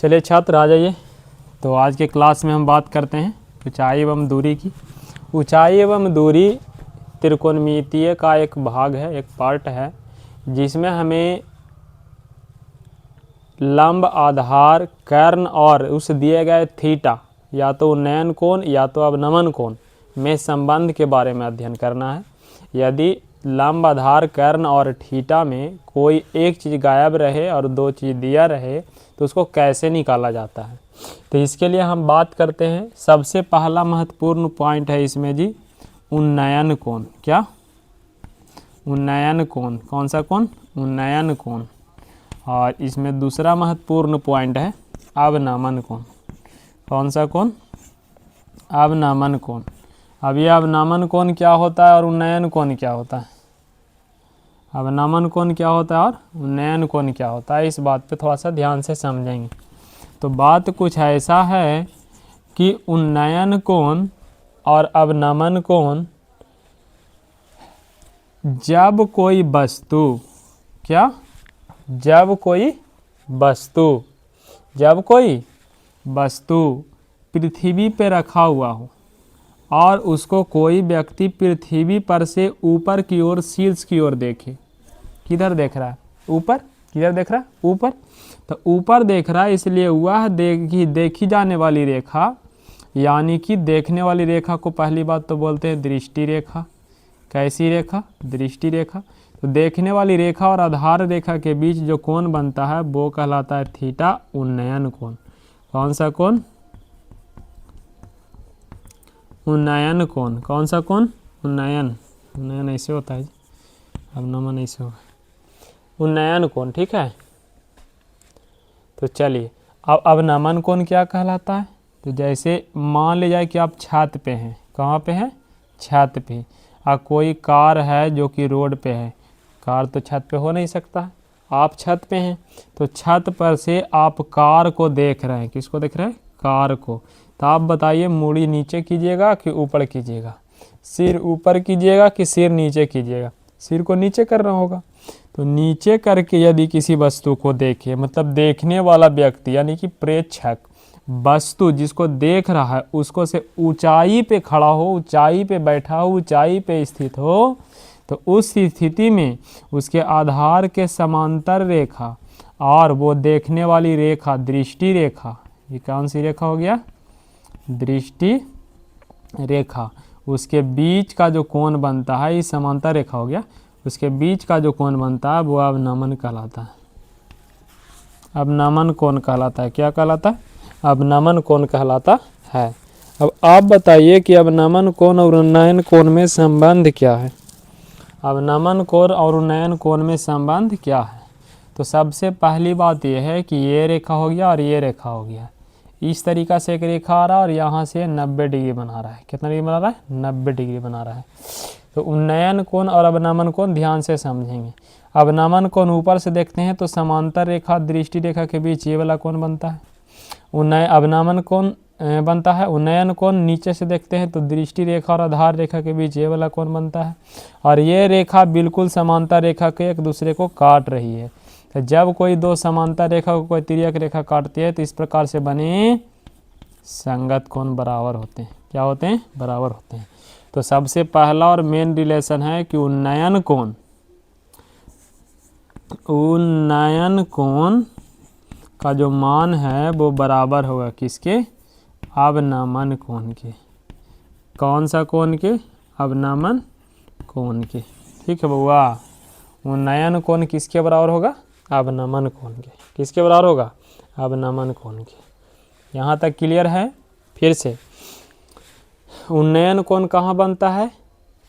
चलिए छात्र आ जाइए। तो आज के क्लास में हम बात करते हैं ऊंचाई एवं दूरी की। ऊंचाई एवं दूरी त्रिकोणमितीय का एक भाग है, एक पार्ट है, जिसमें हमें लंब, आधार, कर्ण और उस दिए गए थीटा या तो उन्नयन कोण या तो अवनमन कोण में संबंध के बारे में अध्ययन करना है। यदि लंब, आधार, कर्ण और थीटा में कोई एक चीज़ गायब रहे और दो चीज़ दिया रहे तो उसको कैसे निकाला जाता है, तो इसके लिए हम बात करते हैं। सबसे पहला महत्वपूर्ण पॉइंट है इसमें जी उन्नयन कोण। क्या? उन्नयन कोण। कौन सा कोण? उन्नयन कोण। और इसमें दूसरा महत्वपूर्ण पॉइंट है अवनमन कोण। कौन सा कोण? अवनमन कोण। अब ये अवनमन कोण क्या होता है और उन्नयन कोण क्या होता है? अवनमन कोण क्या होता है और उन्नयन कोण क्या होता है, इस बात पे थोड़ा सा ध्यान से समझेंगे। तो बात कुछ ऐसा है कि उन्नयन कोण और अवनमन कोण जब कोई वस्तु, क्या? जब कोई वस्तु पृथ्वी पे रखा हुआ हो और उसको कोई व्यक्ति पृथ्वी पर से ऊपर की ओर, शीर्ष की ओर देखे। किधर देख रहा है? ऊपर। किधर देख रहा है? ऊपर। तो ऊपर देख रहा है, इसलिए वह देखी जाने वाली रेखा, यानी कि देखने वाली रेखा को पहली बात तो बोलते हैं दृष्टि रेखा। कैसी रेखा? दृष्टि रेखा। तो देखने वाली रेखा और आधार रेखा के बीच जो कोण बनता है वो कहलाता है थीटा, उन्नयन कोण। कौन सा कोण? उन्नयन कोण। कौन सा कोण? उन्नयन। उन्नयन ऐसे होता है, अवनमन ऐसे होगा। उन्नयन कोण, ठीक है। तो चलिए, अब अवनमन कोण क्या कहलाता है? तो जैसे मान ले जाए कि आप छत पे हैं। कहाँ पे हैं? छत पे। और कोई कार है जो कि रोड पे है। कार तो छत पे हो नहीं सकता है, आप छत पे हैं। तो छत पर से आप कार को देख रहे हैं। किसको देख रहे हैं? कार को। तो आप बताइए, मूड़ी नीचे कीजिएगा कि ऊपर कीजिएगा? सिर ऊपर कीजिएगा कि सिर नीचे कीजिएगा? सिर को नीचे करना होगा। तो नीचे करके यदि किसी वस्तु को देखे, मतलब देखने वाला व्यक्ति यानी कि प्रेक्षक, वस्तु जिसको देख रहा है उसको से ऊंचाई पे खड़ा हो, ऊंचाई पे बैठा हो, ऊंचाई पे स्थित हो, तो उस स्थिति में उसके आधार के समांतर रेखा और वो देखने वाली रेखा दृष्टि रेखा, ये कौन सी रेखा हो गया? दृष्टि रेखा। उसके बीच का जो कोण बनता है, ये समांतर रेखा हो गया, उसके बीच का जो कोण बनता है वो अवनमन कहलाता है। अवनमन कोण कहलाता है। क्या कहलाता है? अवनमन कोण कहलाता है। अब आप बताइए कि अवनमन कोण और उन्नयन कोण में संबंध क्या है? अवनमन कोण और उन्नयन कोण में संबंध क्या है? तो सबसे पहली बात यह है कि ये रेखा हो गया और ये रेखा हो गया। इस तरीक़ा से एक रेखा आ रहा है और यहाँ से 90 डिग्री बना रहा है। कितना डिग्री बना रहा है? 90 डिग्री बना रहा है। तो उन्नयन कोण और अवनमन कोण ध्यान से समझेंगे। अवनमन कोण ऊपर से देखते हैं तो समांतर रेखा दृष्टि रेखा के बीच ये वाला कोण बनता है। अवनमन कोण बनता है। उन्नयन कोण नीचे से देखते हैं तो दृष्टि रेखा और आधार रेखा के बीच ये वाला कोण बनता है। और ये रेखा बिल्कुल समांतर रेखा के एक दूसरे को काट रही है। तो जब कोई दो समांतर रेखा को कोई तिर्यक रेखा काटती है तो इस प्रकार से बने संगत कोण बराबर होते हैं। क्या होते हैं? बराबर होते हैं। तो सबसे पहला और मेन रिलेशन है कि उन्नयन कोण का जो मान है वो बराबर होगा किसके? अवनमन कोण के। कौन सा कोण के? अवनमन कोण के। ठीक है बउआ। उन्नयन कोण किसके बराबर होगा? अवनमन कोण के। किसके बराबर होगा? अवनमन कोण के। यहाँ तक क्लियर है? फिर से, उन्नयन कोण कहाँ बनता है?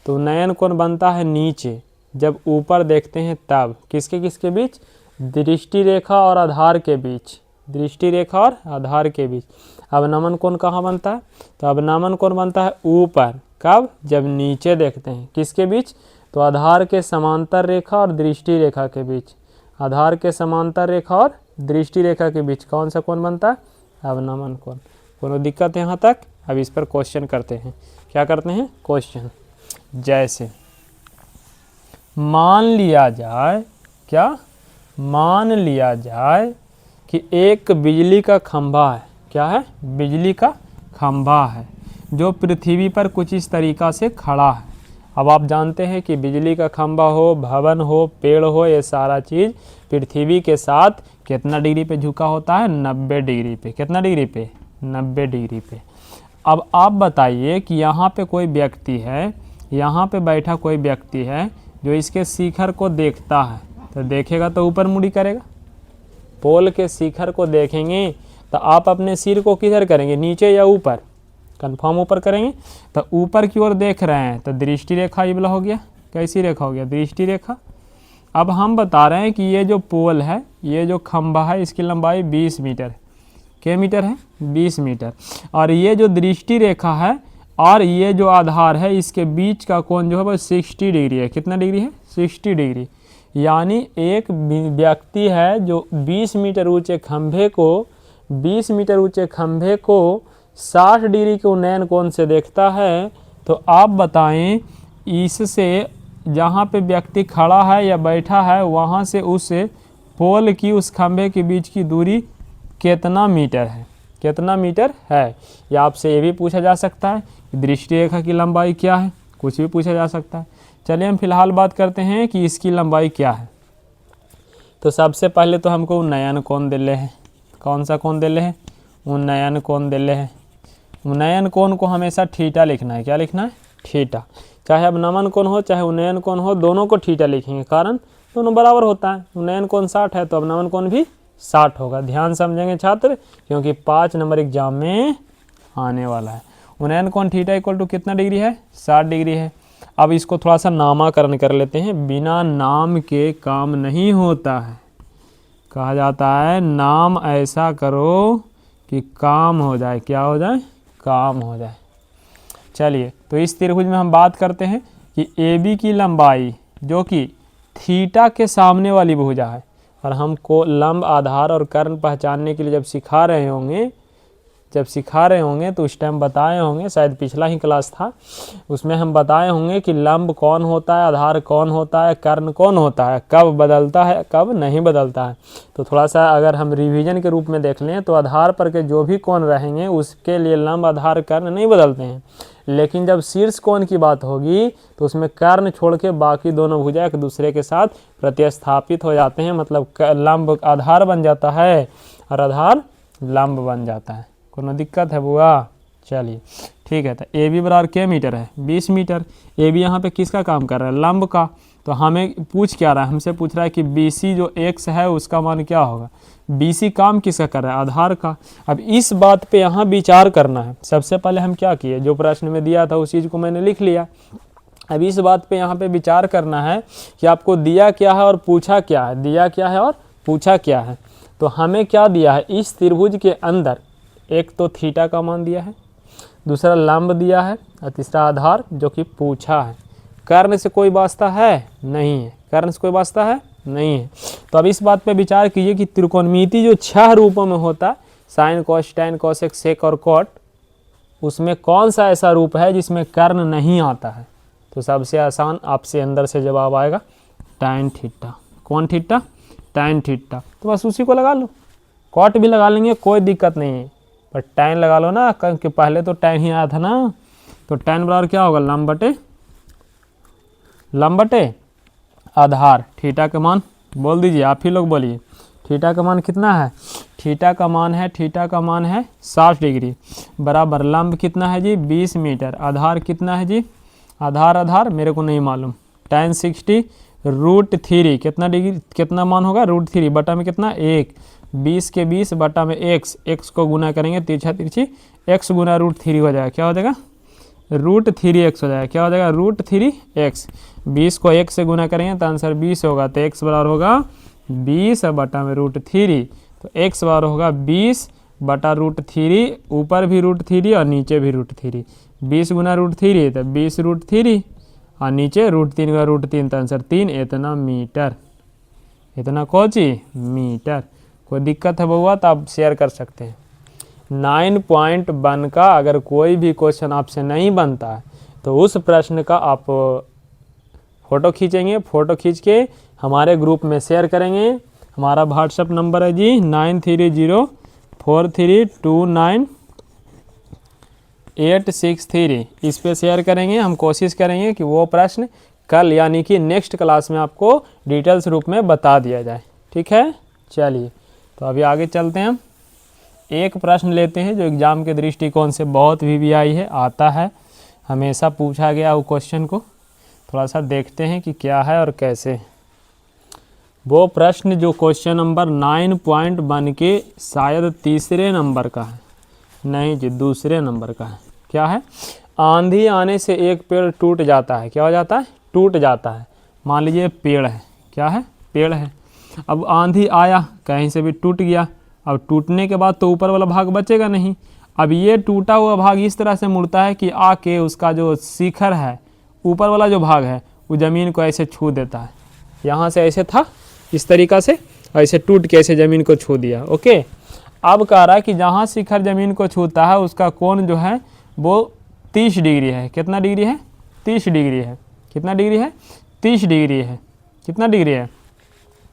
तो उन्नयन कोण बनता है नीचे, जब ऊपर देखते हैं तब। किसके किसके बीच? दृष्टि रेखा और आधार के बीच। दृष्टि रेखा और आधार के बीच। अवनमन कोण कहाँ बनता है? तो अवनमन कोण बनता है ऊपर। कब? जब नीचे देखते हैं। किसके बीच? तो आधार के समांतर रेखा और दृष्टि रेखा के बीच। आधार के समांतर रेखा और दृष्टि रेखा के बीच कौन सा कोण बनता है? अवनमन कोण। कोनो दिक्कत है यहाँ तक? अब इस पर क्वेश्चन करते हैं। क्या करते हैं? क्वेश्चन। जैसे मान लिया जाए, क्या? मान लिया जाए कि एक बिजली का खंभा है। क्या है? बिजली का खंभा है जो पृथ्वी पर कुछ इस तरीक़ा से खड़ा है। अब आप जानते हैं कि बिजली का खंभा हो, भवन हो, पेड़ हो, ये सारा चीज़ पृथ्वी के साथ कितना डिग्री पे झुका होता है? 90 डिग्री पे। कितना डिग्री पे? 90 डिग्री पे। अब आप बताइए कि यहाँ पे कोई व्यक्ति है, यहाँ पे बैठा कोई व्यक्ति है जो इसके शिखर को देखता है, तो देखेगा तो ऊपर मुड़ी करेगा। पोल के शिखर को देखेंगे तो आप अपने सिर को किधर करेंगे? नीचे या ऊपर? कंफर्म ऊपर करेंगे। तो ऊपर की ओर देख रहे हैं तो दृष्टि रेखा ये वाला हो गया। कैसी रेखा हो गया? दृष्टि रेखा। अब हम बता रहे हैं कि ये जो पोल है, ये जो खंभा है, इसकी लंबाई 20 मीटर। क्या मीटर है? 20 मीटर। और ये जो दृष्टि रेखा है और ये जो आधार है, इसके बीच का कोण जो है वो 60 डिग्री है। कितना डिग्री है? 60 डिग्री। यानी एक व्यक्ति है जो 20 मीटर ऊंचे खंभे को 60 डिग्री के उन्नयन कोण से देखता है। तो आप बताएं इससे जहाँ पे व्यक्ति खड़ा है या बैठा है वहाँ से उस पोल की, उस खंभे के बीच की दूरी कितना मीटर है? कितना मीटर है? या आपसे ये भी पूछा जा सकता है कि दृष्टि रेखा की लंबाई क्या है, कुछ भी पूछा जा सकता है। चलिए हम फिलहाल बात करते हैं कि इसकी लंबाई क्या है। तो सबसे पहले तो हमको उन्नयन कोण दिले है। कौन सा कोण दिले है? उन्नयन कोण दिले है। उन्नयन कोण को हमेशा थीटा लिखना है। क्या लिखना है? थीटा। चाहे अब नमन कोण हो चाहे उन्नयन कोण हो, दोनों को थीटा लिखेंगे, कारण दोनों बराबर होता है। उन्नयन कोण 60 है तो अब नमन कोण भी 60 होगा। ध्यान समझेंगे छात्र, क्योंकि 5 नंबर एग्जाम में आने वाला है। उन्नयन कोण थीटा इक्वल टू कितना डिग्री है? 60 डिग्री है। अब इसको थोड़ा सा नामाकरण कर लेते हैं। बिना नाम के काम नहीं होता है। कहा जाता है नाम ऐसा करो कि काम हो जाए। क्या हो जाए? काम हो जाए। चलिए तो इस त्रिभुज में हम बात करते हैं कि AB की लंबाई जो कि थीटा के सामने वाली भुजा है, और हमको लंब, आधार और कर्ण पहचानने के लिए जब सिखा रहे होंगे तो उस टाइम बताए होंगे, शायद पिछला ही क्लास था, उसमें हम बताए होंगे कि लंब कौन होता है, आधार कौन होता है, कर्ण कौन होता है, कब बदलता है, कब नहीं बदलता है। तो थोड़ा सा अगर हम रिवीजन के रूप में देख लें तो आधार पर के जो भी कोण रहेंगे उसके लिए लंब, आधार, कर्ण नहीं बदलते हैं। लेकिन जब शीर्ष कोण की बात होगी तो उसमें कर्ण छोड़ के बाकी दोनों भुजा एक दूसरे के साथ प्रतिस्थापित हो जाते हैं, मतलब लंब आधार बन जाता है और आधार लंब बन जाता है। कोनो दिक्कत है बुआ? चलिए ठीक है। तो AB बराबर क्या मीटर है? 20 मीटर। AB यहाँ पे किसका काम कर रहा है? लंब का। तो हमें पूछ क्या रहा है? हमसे पूछ रहा है कि BC जो x है उसका मान क्या होगा? BC काम किसका कर रहा है? आधार का। अब इस बात पे यहाँ विचार करना है। सबसे पहले हम क्या किए, जो प्रश्न में दिया था उस चीज़ को मैंने लिख लिया। अब इस बात पे यहाँ पे विचार करना है कि आपको दिया क्या है और पूछा क्या है। दिया क्या है और पूछा क्या है। तो हमें क्या दिया है? इस त्रिभुज के अंदर एक तो थीटा का मान दिया है, दूसरा लंब दिया है और तीसरा आधार जो कि पूछा है। कर्ण से कोई वास्ता है? नहीं है। कर्ण से कोई वास्ता है? नहीं है। तो अब इस बात पे विचार कीजिए कि त्रिकोणमिति जो 6 रूपों में होता है, साइन, कॉस, टैन, कोसेक, सेक और कॉट, उसमें कौन सा ऐसा रूप है जिसमें कर्ण नहीं आता है? तो सबसे आसान आपसे अंदर से जवाब आएगा टैन थीटा। कौन थीटा? Tan theta. तो बस उसी को लगा लो। कॉट भी लगा लेंगे, कोई दिक्कत नहीं है, पर टैन लगा लो ना, क्योंकि पहले तो टैन ही आया था ना। तो टैन बराबर क्या होगा? लंब बटे आधार। थीटा का मान बोल दीजिए, आप ही लोग बोलिए। थीटा का मान कितना है? थीटा का मान है 60 डिग्री बराबर लंब कितना है जी? 20 मीटर। आधार कितना है जी? आधार मेरे को नहीं मालूम। tan 60 √3 कितना डिग्री, कितना मान होगा? √3 बटा में कितना? 1। 20 के 20 बटा में x को गुना करेंगे तिरछा तिरछी, x गुना √3 हो जाएगा। क्या हो जाएगा? √3x हो जाएगा। क्या हो जाएगा? √3x। 20 को 1 से गुना करेंगे तो आंसर 20 होगा। तो x बराबर होगा 20 बटा में √3। तो x बराबर होगा 20 बटा √3, ऊपर भी √3 और नीचे भी √3। 20 गुना √3 तो 20 √3 और नीचे √3 का √3 तो आंसर 3। इतना मीटर। इतना कोची मीटर। कोई दिक्कत है बउआ तो आप शेयर कर सकते हैं। 9.1 का अगर कोई भी क्वेश्चन आपसे नहीं बनता है तो उस प्रश्न का आप फ़ोटो खींचेंगे, फ़ोटो खींच के हमारे ग्रुप में शेयर करेंगे। हमारा व्हाट्सएप नंबर है जी 9304329863। इस पे शेयर करेंगे। हम कोशिश करेंगे कि वो प्रश्न कल यानी कि नेक्स्ट क्लास में आपको डिटेल्स रूप में बता दिया जाए। ठीक है, चलिए तो अभी आगे चलते हैं। हम एक प्रश्न लेते हैं जो एग्ज़ाम के दृष्टिकोण से बहुत VVI है, आता है, हमेशा पूछा गया वो क्वेश्चन को थोड़ा सा देखते हैं कि क्या है और कैसे। वो प्रश्न जो क्वेश्चन नंबर 9.1 के शायद तीसरे नंबर का है, नहीं जी दूसरे नंबर का है। क्या है? आंधी आने से एक पेड़ टूट जाता है। क्या हो जाता है? टूट जाता है। मान लीजिए पेड़ है, क्या है? पेड़ है। अब आंधी आया, कहीं से भी टूट गया। अब टूटने के बाद तो ऊपर वाला भाग बचेगा नहीं। अब ये टूटा हुआ भाग इस तरह से मुड़ता है कि आके उसका जो शिखर है, ऊपर वाला जो भाग है, वो ज़मीन को ऐसे छू देता है। यहाँ से ऐसे था, इस तरीक़ा से ऐसे टूट के ऐसे ज़मीन को छू दिया। ओके, अब कह रहा है कि जहाँ शिखर ज़मीन को छूता है उसका कोण जो है वो 30 डिग्री है। कितना डिग्री है? 30 डिग्री है। कितना डिग्री है? 30 डिग्री है। कितना डिग्री है?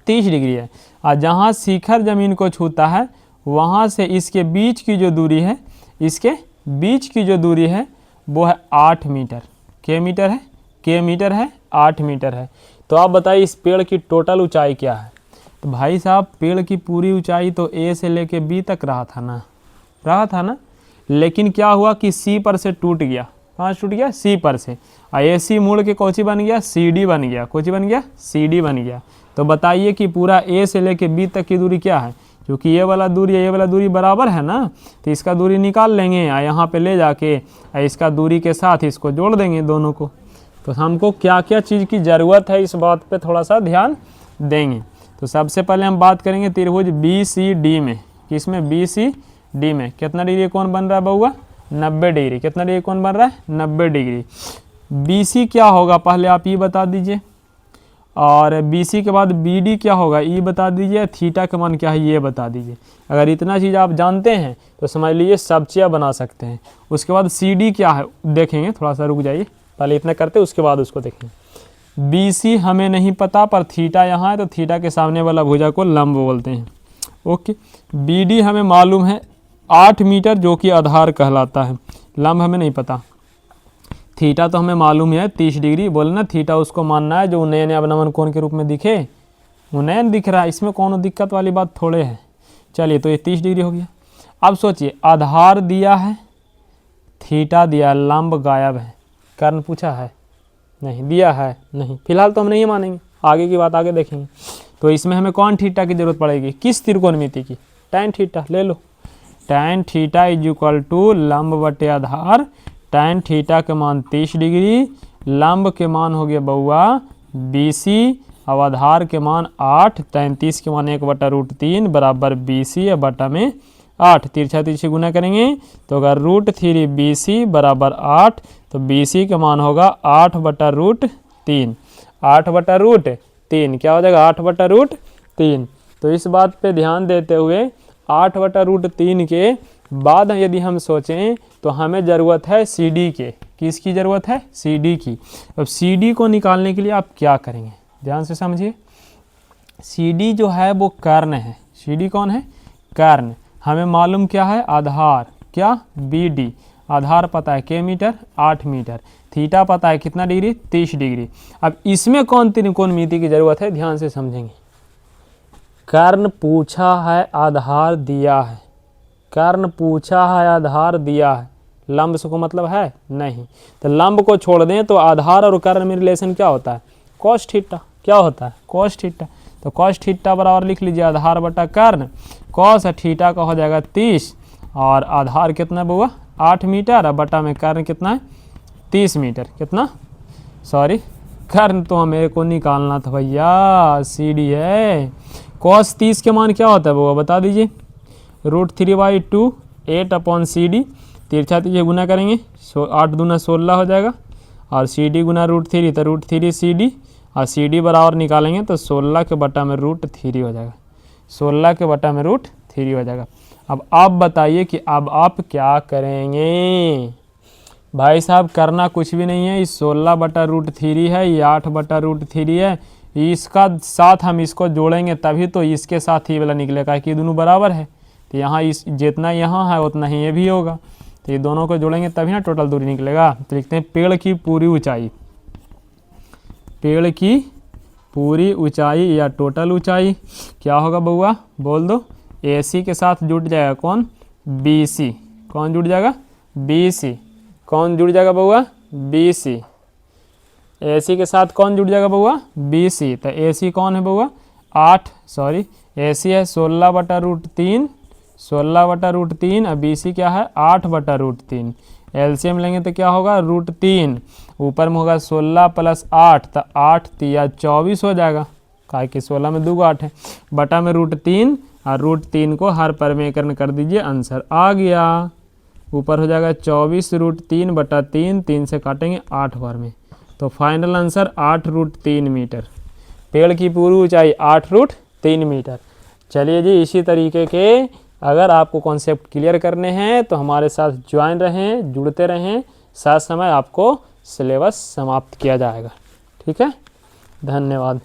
30 डिग्री है। और जहाँ शिखर ज़मीन को छूता है वहाँ से इसके बीच की जो दूरी है, इसके बीच की जो दूरी है वो है 8 मीटर। के मीटर है? के मीटर है, 8 मीटर है। तो आप बताइए इस पेड़ की टोटल ऊंचाई क्या है? तो भाई साहब पेड़ की पूरी ऊंचाई तो ए से लेके बी तक रहा था ना। लेकिन क्या हुआ कि सी पर से टूट गया। कहाँ से टूट गया? सी पर से। और ए सी मुड़ के कौची बन गया? सी डी बन गया। कौची बन गया? सी डी बन गया। तो बताइए कि पूरा ए से लेके बी तक की दूरी क्या है? क्योंकि ये वाला दूरी बराबर है ना, तो इसका दूरी निकाल लेंगे और यहाँ पे ले जाके इसका दूरी के साथ इसको जोड़ देंगे दोनों को। तो हमको क्या क्या चीज़ की ज़रूरत है इस बात पे थोड़ा सा ध्यान देंगे। तो सबसे पहले हम बात करेंगे त्रिभुज BCD में। किसमें? BCD में कितना डिग्री कोण बन रहा है बउआ? 90 डिग्री। कितना डिग्री कोण बन रहा है? 90 डिग्री। BC क्या होगा पहले आप ये बता दीजिए, और BC के बाद BD क्या होगा ये बता दीजिए, थीटा का मान क्या है ये बता दीजिए। अगर इतना चीज़ आप जानते हैं तो समझ लीजिए सब्जियाँ बना सकते हैं। उसके बाद CD क्या है देखेंगे, थोड़ा सा रुक जाइए, पहले इतना करते उसके बाद उसको देखेंगे। BC हमें नहीं पता, पर थीटा यहाँ है तो थीटा के सामने वाला भुजा को लंब बोलते हैं। ओके, BD हमें मालूम है 8 मीटर जो कि आधार कहलाता है। लंब हमें नहीं पता। थीटा तो हमें मालूम है 30 डिग्री, बोले ना थीटा उसको मानना है जो उन्नयन अवनमन कोण के रूप में दिखे। उन्नयन दिख रहा है, इसमें कौन दिक्कत वाली बात थोड़े है। चलिए तो ये 30 डिग्री हो गया। अब सोचिए आधार दिया है, थीटा दिया, लंब गायब है, कर्ण पूछा है नहीं, दिया है नहीं, फिलहाल तो हम नहीं मानेंगे, आगे की बात आगे देखेंगे। तो इसमें हमें कौन थीटा की जरूरत पड़ेगी? किस त्रिकोणमिति की? tan थीटा ले लो। tan theta is equal to लंब बटे आधार। tan थीटा के मान 30 डिग्री, लंब के मान हो गया बउआ BC और आधार के मान 8, 33 के मान 1/√3 बराबर BC बटा में 8। तिरछा तिरछी गुना करेंगे तो अगर √3 BC बराबर 8 तो BC का मान होगा 8/√3। 8/√3 क्या हो जाएगा? 8/√3। तो इस बात पे ध्यान देते हुए 8/√3 के बाद यदि हम सोचें तो हमें ज़रूरत है CD के। किसकी ज़रूरत है? CD की। अब CD को निकालने के लिए आप क्या करेंगे? ध्यान से समझिए। CD जो है वो कर्ण है। CD कौन है? कर्ण। हमें मालूम क्या है? आधार क्या? BD। आधार पता है के मीटर? 8 मीटर। थीटा पता है कितना डिग्री? 30 डिग्री। अब इसमें कौन त्रिकोणमिति की जरूरत है? ध्यान से समझेंगे। कर्ण पूछा है, आधार दिया है। कर्ण पूछा है, आधार दिया है, लंब से को मतलब है नहीं। तो लंब को छोड़ दें तो आधार और कर्ण में रिलेशन क्या होता है? cos theta. क्या होता है? cos theta. तो cos थीटा बराबर लिख लीजिए आधार बटा कर्ण। cos थीटा का हो जाएगा 30 और आधार कितना बुआ? 8 मीटर और बटा में कर्ण कितना है? 30 मीटर। कितना? सॉरी कर्ण तो मेरे को निकालना था भैया, CD है। cos 30 के मान क्या होता है बुआ बता दीजिए? √3/2 8/CD। तिरछा तिरछा गुना करेंगे 8 दूना 16 हो जाएगा और CD गुना √3 तो √3 CD और CD बराबर निकालेंगे तो 16 के बटा में √3 हो जाएगा। 16 के बटा में √3 हो जाएगा। अब आप बताइए कि अब आप क्या करेंगे? भाई साहब करना कुछ भी नहीं है, इस 16/√3 है, ये 8/√3 है, इसका साथ हम इसको जोड़ेंगे तभी तो इसके साथ ही वाला निकलेगा कि दोनों बराबर है। तो यहाँ इस जितना यहाँ है उतना ही ये भी होगा, तो ये दोनों को जोड़ेंगे तभी ना टोटल दूरी निकलेगा। तो लिखते हैं पेड़ की पूरी ऊंचाई, पेड़ की पूरी ऊंचाई या टोटल ऊंचाई क्या होगा बउआ, बोल दो। AC के साथ जुड़ जाएगा कौन, BC। कौन जुड़ जाएगा, BC। कौन जुड़ जाएगा बउआ, BC। AC के साथ कौन जुड़ जाएगा बउआ, BC। तो AC कौन है बउआ, AC है 16/√3, 16/√3 और BC क्या है 8/√3। LCM लेंगे तो क्या होगा, √3, ऊपर में होगा 16 + 8, तो 8 × 24 हो जाएगा, काहे कि 16 में 2 8 है, बटा में √3 और √3 को हर परिमेयकरण कर दीजिए, आंसर आ गया। ऊपर हो जाएगा 24 √3/3, 3 से काटेंगे 8 बार में, तो फाइनल आंसर 8√3 मीटर। पेड़ की पूरी ऊंचाई 8√3 मीटर। चलिए जी, इसी तरीके के अगर आपको कॉन्सेप्ट क्लियर करने हैं तो हमारे साथ ज्वाइन रहें, जुड़ते रहें, साथ समय आपको सिलेबस समाप्त किया जाएगा। ठीक है, धन्यवाद।